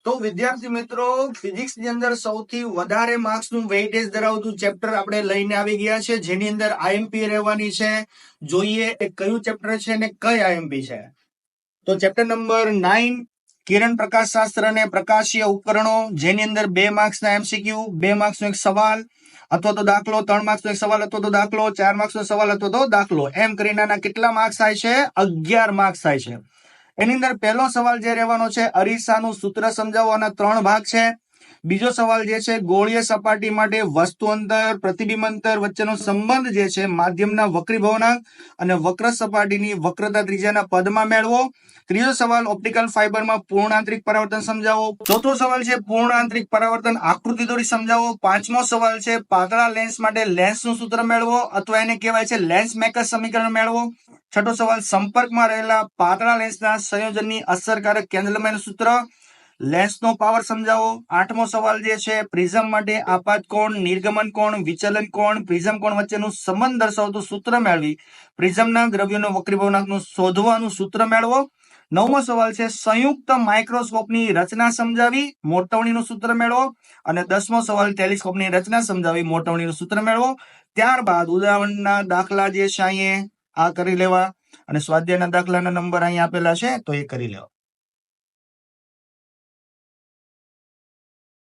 તો વિદ્યાર્થી મિત્રો, ફિઝિક્સ ની અંદર સૌથી વધારે માર્ક્સ નું વેઇટેજ ધરાવતું ચેપ્ટર આપણે લઈને આવી ગયા છે, જેની અંદર આઈએમપી રહેવાની છે. જોઈએ એ કયું ચેપ્ટર છે અને કઈ આઈએમપી છે. તો ચેપ્ટર નંબર 9 કિરણ પ્રકાશ શાસ્ત્ર અને પ્રકાશીય ઉપકરણો, જેની અંદર 2 માર્ક્સના એમસીક્યુ, 2 માર્ક્સનો એક સવાલ અથવા તો દાખલો, 3 માર્ક્સનો એક સવાલ અથવા તો દાખલો, 4 માર્ક્સનો સવાલ અથવા તો દાખલો, એમ કરીને આના કેટલા માર્ક્સ થાય છે? 11 માર્ક્સ થાય છે. એની અંદર પહેલો સવાલ જે રહેવાનો છે, અરીસાનું સૂત્ર સમજાવવાના 3 ભાગ છે. બીજો સવાલ જે છે, ગોળીય સપાટી માટે વસ્તુ અંતર પ્રતિબિંબ અંતર વચ્ચેનો સંબંધ જે છે માધ્યમના વક્રીભવનાંક અને વક્ર સપાટીની વક્રતા ત્રિજ્યાના પદમાં મેળવો. ત્રીજો સવાલ, ઓપ્ટિકલ ફાઇબરમાં પૂર્ણ આંતરિક પરાવર્તન સમજાવો. ચોથો સવાલ છે, પૂર્ણ આંતરિક પરાવર્તન આકૃતિ દોરી સમજાવો. પાંચમો સવાલ છે, પાતળા લેન્સ માટે લેન્સનું સૂત્ર મેળવો અથવા એને કહેવાય છે લેન્સ મેકર સમીકરણ મેળવો. છઠ્ઠો સવાલ, સંપર્કમાં રહેલા પાતળા લેન્સના સંયોજનની અસરકારક કેન્દ્રલંબાઈનું સૂત્ર, લેન્સનો પાવર સમજાવો. આઠમો સવાલ જે છે, પ્રિઝમ માટે આપાત કોણ, નિર્ગમન કોણ, વિચલન કોણ, પ્રિઝમ કોણ વચ્ચેનું સંબંધ દર્શાવતું સૂત્ર મેળવી પ્રિઝમના દ્રવ્યનો વક્રીભવનાંકનું શોધવાનું સૂત્ર મેળવો. નવમો સવાલ છે, સંયુક્ત માઇક્રોસ્કોપની રચના સમજાવી મોટવણીનું સૂત્ર મેળવો. અને 10મો સવાલ, ટેલિસ્કોપની રચના સમજાવી મોટવણીનું સૂત્ર મેળવો. ત્યારબાદ ઉદાહરણના દાખલા જે છે અહીંયા આ કરી લેવા અને સ્વાધ્યાયના દાખલાના નંબર અહીંયા આપેલા છે તો એ કરી લેવા.